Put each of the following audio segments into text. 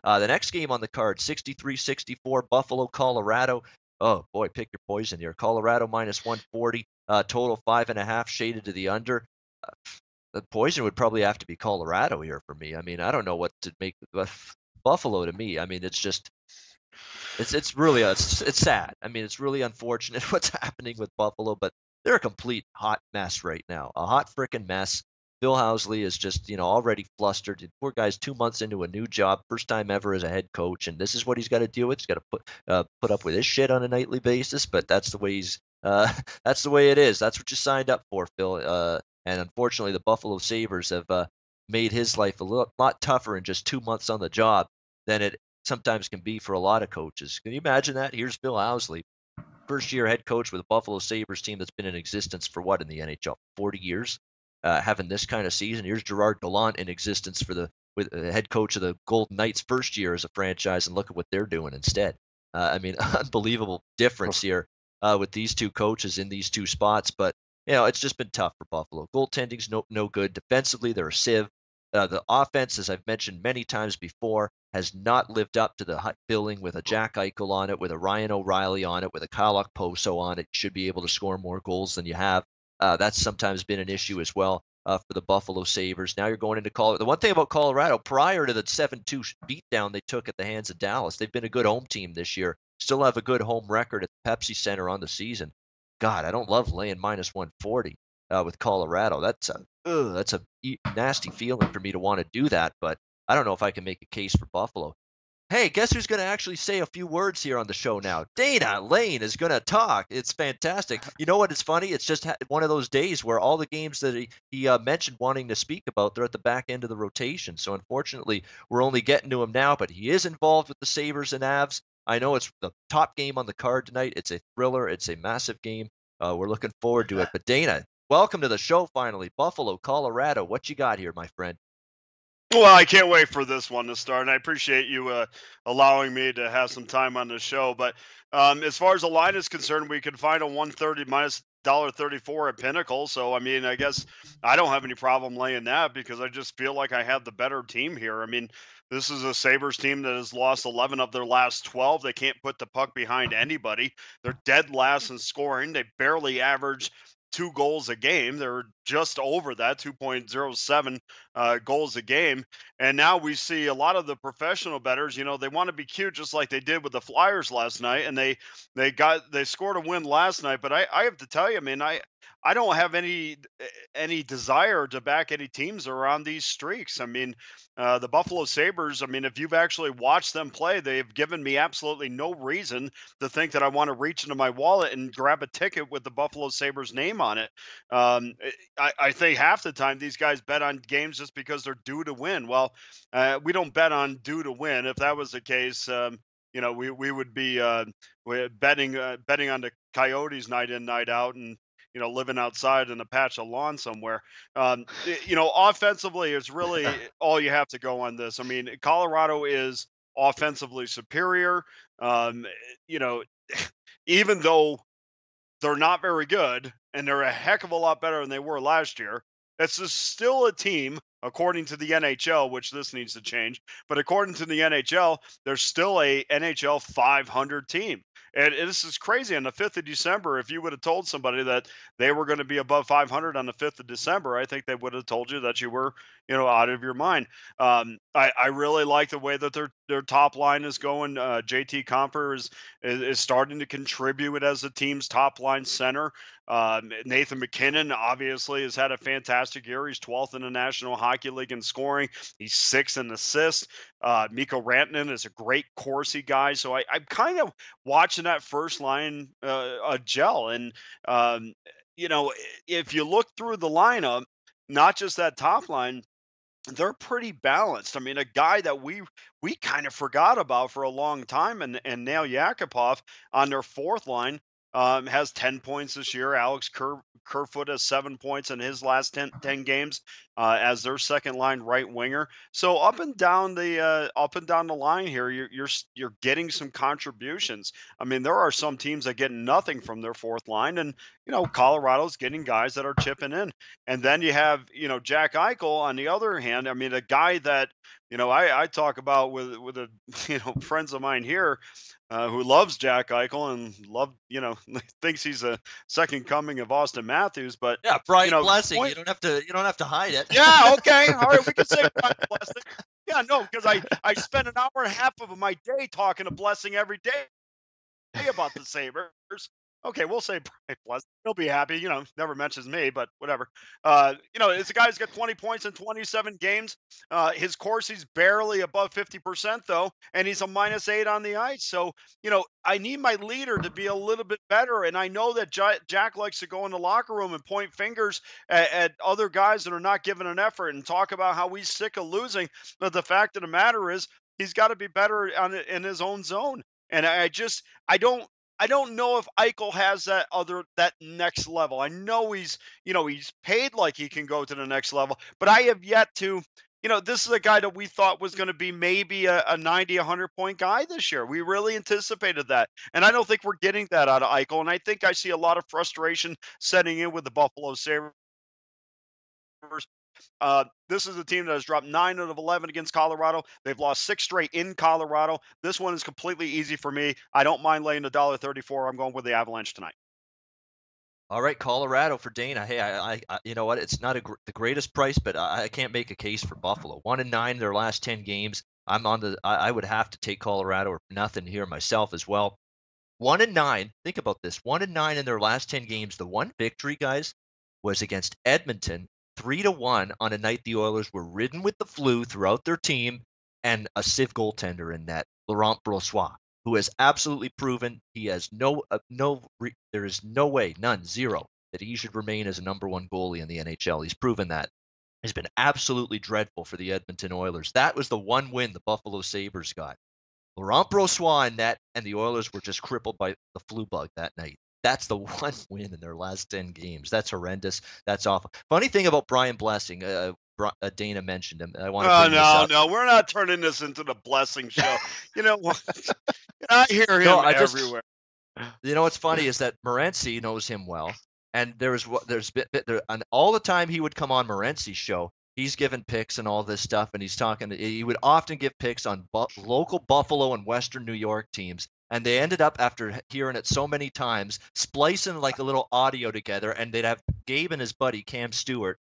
The next game on the card, 63-64, Buffalo, Colorado. Oh boy, pick your poison here. Colorado minus 140, total 5.5 shaded to the under. Uh, the poison would probably have to be Colorado here for me. I mean, I don't know what to make Buffalo to me. I mean, it's just it's really it's sad. I mean, it's really unfortunate what's happening with Buffalo, but they're a complete hot mess right now. A hot freaking mess. Bill Housley is just, already flustered. The poor guy's 2 months into a new job, first time ever as a head coach, and this is what he's got to deal with. He's got to put up with his shit on a nightly basis, but that's the way he's that's the way it is. That's what you signed up for, Phil. And unfortunately, the Buffalo Sabres have made his life a lot tougher in just 2 months on the job than it sometimes can be for a lot of coaches. Can you imagine that? Here's Bill Housley, first year head coach with a Buffalo Sabres team that's been in existence for what in the NHL? 40 years, having this kind of season. Here's Gerard Gallant in existence for the head coach of the Golden Knights first year as a franchise, and look at what they're doing instead. I mean, unbelievable difference here with these two coaches in these two spots. But, it's just been tough for Buffalo. Goaltending's no good. Defensively, they're a sieve. The offense, as I've mentioned many times before, has not lived up to the billing with a Jack Eichel on it, with a Ryan O'Reilly on it, with a Kyle Okposo on it. You should be able to score more goals than you have. That's sometimes been an issue as well for the Buffalo Sabres. Now you're going into Colorado. The one thing about Colorado, prior to the 7-2 beatdown they took at the hands of Dallas, they've been a good home team this year. Still have a good home record at the Pepsi Center on the season. God, I don't love laying minus 140 with Colorado. That's a nasty feeling for me to want to do that, but I don't know if I can make a case for Buffalo. Hey, guess who's going to actually say a few words here on the show now? Dana Lane is going to talk. It's fantastic. You know what? It's funny. It's just one of those days where all the games that he mentioned wanting to speak about, they're at the back end of the rotation. So unfortunately, we're only getting to him now, but he is involved with the Sabres and Avs. I know it's the top game on the card tonight. It's a thriller. It's a massive game. We're looking forward to it. But Dana, welcome to the show finally. Buffalo, Colorado. What you got here, my friend? Well, I can't wait for this one to start, and I appreciate you allowing me to have some time on the show. But as far as the line is concerned, we could find a 130 minus $1.34 at Pinnacle. So, I mean, I guess I don't have any problem laying that because I just feel like I have the better team here. I mean, this is a Sabres team that has lost 11 of their last 12. They can't put the puck behind anybody. They're dead last in scoring. They barely average 2 goals a game. They're just over that, 2.07 goals a game. And now we see a lot of the professional bettors, they want to be cute just like they did with the Flyers last night. And they scored a win last night. But I have to tell you, I don't have any desire to back any teams around these streaks. I mean, the Buffalo Sabres, I mean, if you've actually watched them play, they've given me absolutely no reason to think that I want to reach into my wallet and grab a ticket with the Buffalo Sabres name on it. I think half the time these guys bet on games just because they're due to win. Well, we don't bet on due to win. If that was the case, we would be betting on the Coyotes night in, night out, and living outside in a patch of lawn somewhere. Offensively, it's really all you have to go on this. I mean, Colorado is offensively superior. Um, you know, Even though they're not very good and they're a heck of a lot better than they were last year, it's still a team, according to the NHL, which this needs to change. But according to the NHL, there's still a NHL 500 team. And this is crazy. On the 5th of December, if you would have told somebody that they were going to be above 500 on the 5th of December, I think they would have told you that you were, out of your mind. I really like the way that their top line is going. JT Comper is starting to contribute as the team's top line center. Nathan MacKinnon obviously has had a fantastic year. He's 12th in the National Hockey League in scoring. He's 6th in assists. Mikko Rantanen is a great Corsi guy. So I'm kind of watching that first line gel. And, if you look through the lineup, not just that top line, they're pretty balanced. I mean, a guy that we kind of forgot about for a long time, and now Yakupov on their fourth line has 10 points this year. Alex Kerfoot has 7 points in his last 10 games. as their second line right winger. So up and down the line here, you're getting some contributions. I mean, there are some teams that get nothing from their fourth line, and Colorado's getting guys that are chipping in. And then you have Jack Eichel on the other hand. I mean, a guy that I talk about with a friends of mine here who loves Jack Eichel and thinks he's a second coming of Austin Matthews. But Yeah, Brian Blessing. point, You don't have to hide it. yeah, okay, all right, we can say Brian Blessing. Yeah, no, because I spend an hour and a half of my day talking to Blessing every day about the Sabres. Okay, we'll say Brian Blessing. He'll be happy. Never mentions me, but whatever. It's a guy who's got 20 points in 27 games. His Corsi's barely above 50% though, and he's a -8 on the ice. So, I need my leader to be a little bit better. And I know that Jack likes to go in the locker room and point fingers at other guys that are not giving an effort and talk about how he's sick of losing. But the fact of the matter is, he's got to be better in his own zone. And I don't know if Eichel has that next level. I know he's paid like he can go to the next level, but I have yet to. This is a guy that we thought was going to be maybe a 90, 100-point guy this year. We really anticipated that, and I don't think we're getting that out of Eichel. And I think I see a lot of frustration setting in with the Buffalo Sabres. This is a team that has dropped 9 out of 11 against Colorado. They've lost 6 straight in Colorado. This one is completely easy for me. I don't mind laying $1.34. I'm going with the Avalanche tonight. All right, Colorado for Dana. Hey, I you know what? It's not the greatest price, but I can't make a case for Buffalo. 1-9 in their last 10 games. I would have to take Colorado or nothing here myself as well. 1-9. Think about this. 1-9 in their last 10 games. The one victory, guys, was against Edmonton, 3-1 on a night the Oilers were ridden with the flu throughout their team, and a Civ goaltender in net, Laurent Brossoit, who has absolutely proven he has there is no way, none, zero, that he should remain as a number one goalie in the NHL. He's proven that. He's been absolutely dreadful for the Edmonton Oilers. That was the one win the Buffalo Sabres got. Laurent Brossoit in net, and the Oilers were just crippled by the flu bug that night. That's the one win in their last 10 games. That's horrendous. That's awful. Funny thing about Brian Blessing, Dana mentioned him. I want to bring this up. No, we're not turning this into the Blessing show. You know what? I hear him everywhere. What's funny is that Morency knows him well, and and all the time he would come on Morency's show, he's given picks and all this stuff, and he would often give picks on local Buffalo and Western New York teams. And they ended up, after hearing it so many times, splicing like a little audio together, and they'd have Gabe and his buddy, Cam Stewart,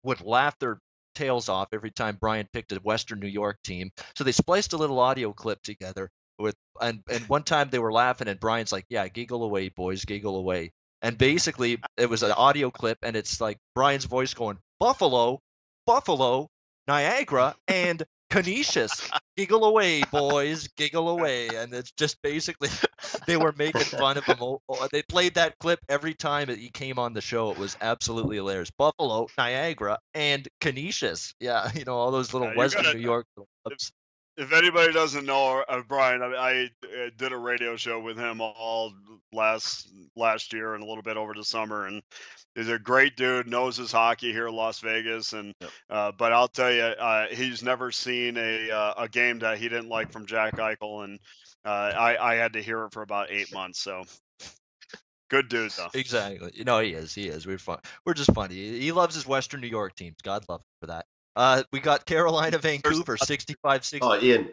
would laugh their tails off every time Brian picked a Western New York team. So they spliced a little audio clip together and one time they were laughing, and Brian's like, yeah, giggle away, boys, giggle away. And basically it was an audio clip, and it's like Brian's voice going, Buffalo, Niagara, and Canisius. Giggle away, boys, giggle away. And it's just basically they were making fun of him. They played that clip every time that he came on the show. It was absolutely hilarious. Buffalo, Niagara, and Canisius. Yeah, all those little Western New York clips. If anybody doesn't know Brian, I did a radio show with him all last year and a little bit over the summer, and he's a great dude, knows his hockey here in Las Vegas, and but I'll tell you, he's never seen a game that he didn't like from Jack Eichel, and I had to hear it for about 8 months. So good dude, though. Exactly. He is. We're just funny. He loves his Western New York teams. God love him for that. We got Carolina, Vancouver, 65-60. Oh, Ian,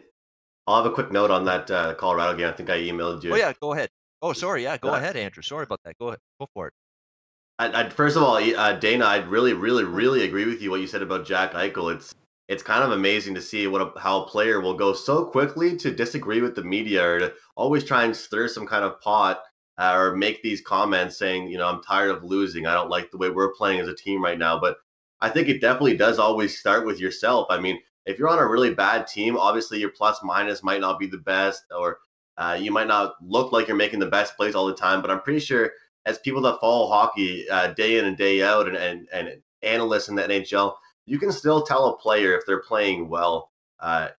I'll have a quick note on that Colorado game. I think I emailed you. Oh, yeah, go ahead. Oh, sorry. Yeah, go ahead, Andrew. Sorry about that. Go ahead. Go for it. First of all, Dana, I'd really agree with you what you said about Jack Eichel. It's kind of amazing to see how a player will go so quickly to disagree with the media or to always try and stir some kind of pot or make these comments saying, I'm tired of losing. I don't like the way we're playing as a team right now. But I think it definitely does always start with yourself. I mean, if you're on a really bad team, obviously your plus minus might not be the best, or you might not look like you're making the best plays all the time. But I'm pretty sure as people that follow hockey day in and day out and analysts in the NHL, you can still tell a player if they're playing well,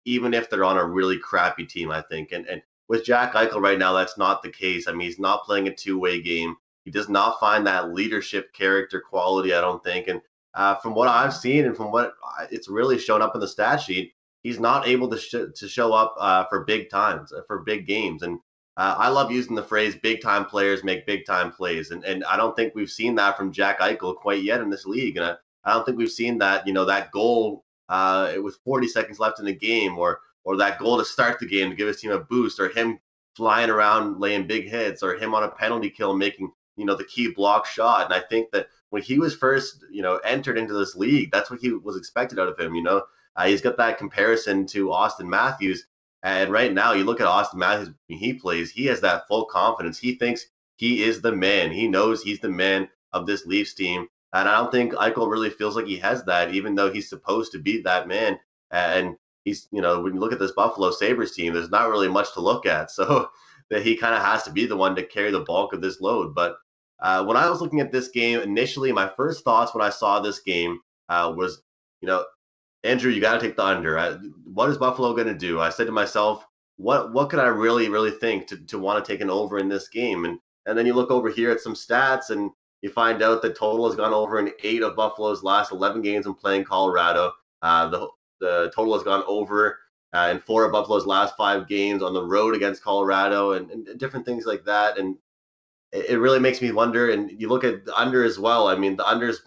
even if they're on a really crappy team, I think. And with Jack Eichel right now, that's not the case. I mean, he's not playing a two-way game. He does not find that leadership character quality, I don't think. And from what I've seen and from what it's really shown up in the stat sheet, he's not able to show up for big times, for big games. And I love using the phrase "big time players make big time plays," and I don't think we've seen that from Jack Eichel quite yet in this league. And I don't think we've seen that, that goal with 40 seconds left in the game, or that goal to start the game to give his team a boost, or him flying around laying big hits, or him on a penalty kill making the key block shot. And I think that when he was first entered into this league, that's what he was expected out of him. He's got that comparison to Austin Matthews. And right now, you look at Austin Matthews, when he plays, he has that full confidence. He thinks he is the man. He knows he's the man of this Leafs team. And I don't think Eichel really feels like he has that, even though he's supposed to be that man. And he's, when you look at this Buffalo Sabres team, there's not really much to look at. So that he kind of has to be the one to carry the bulk of this load. But when I was looking at this game, initially, my first thoughts when I saw this game was, Andrew, you got to take the under. What is Buffalo going to do? I said to myself, what could I really think to want to take an over in this game? And then you look over here at some stats, and you find out the total has gone over in 8 of Buffalo's last 11 games in playing Colorado. The total has gone over in 4 of Buffalo's last 5 games on the road against Colorado, and different things like that. And it really makes me wonder. And you look at the under as well. I mean, the under's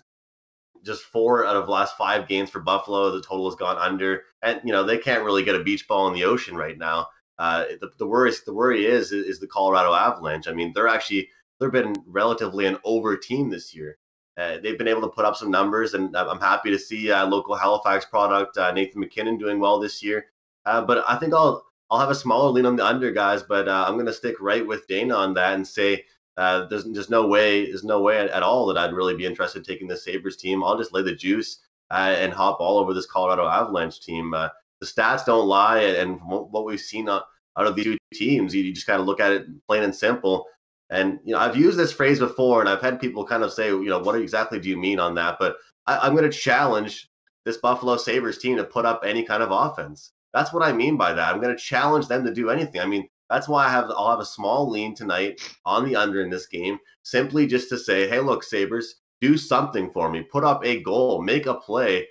just 4 out of the last 5 games for Buffalo. The total has gone under, and they can't really get a beach ball in the ocean right now. The worry is the Colorado Avalanche. I mean, they've been relatively an over team this year. They've been able to put up some numbers, and I'm happy to see local Halifax product Nathan McKinnon doing well this year. But I think I'll have a smaller lean on the under, guys. But I'm going to stick right with Dana on that and say there's no way at all that I'd really be interested in taking the Sabres team. I'll just lay the juice and hop all over this Colorado Avalanche team. The stats don't lie, and from what we've seen out of these 2 teams, you just kind of look at it plain and simple. And I've used this phrase before, and I've had people kind of say, what exactly do you mean on that? But I'm going to challenge this Buffalo Sabres team to put up any kind of offense. That's what I mean by that. I'm going to challenge them to do anything. I mean, that's why I'll have a small lean tonight on the under in this game, simply just to say, hey, look, Sabres, do something for me. Put up a goal, make a play,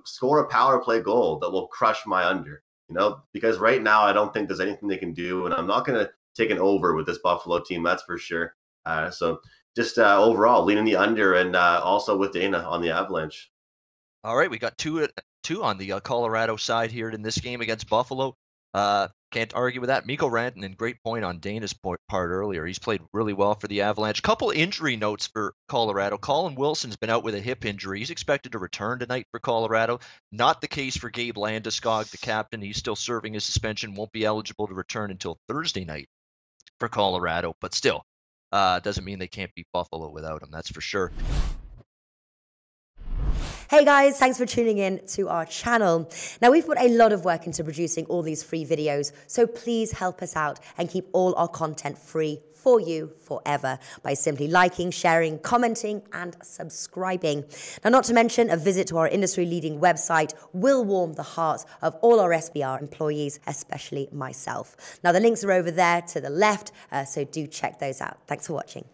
score a power play goal that will crush my under, because right now I don't think there's anything they can do, and I'm not going to take an over with this Buffalo team, that's for sure. So just overall, leaning the under, and also with Dana on the Avalanche. All right, we got two on the Colorado side here in this game against Buffalo. Can't argue with that. Mikko Rantanen, great point on Dana's part earlier. He's played really well for the Avalanche. Couple injury notes for Colorado. Colin Wilson's been out with a hip injury. He's expected to return tonight for Colorado. Not the case for Gabe Landeskog, the captain. He's still serving his suspension. Won't be eligible to return until Thursday night for Colorado. But still, doesn't mean they can't beat Buffalo without him. That's for sure. Hey guys, thanks for tuning in to our channel. Now, we've put a lot of work into producing all these free videos, so please help us out and keep all our content free for you forever by simply liking, sharing, commenting, and subscribing. Now, not to mention, a visit to our industry-leading website will warm the hearts of all our SBR employees, especially myself. Now, the links are over there to the left, so do check those out. Thanks for watching.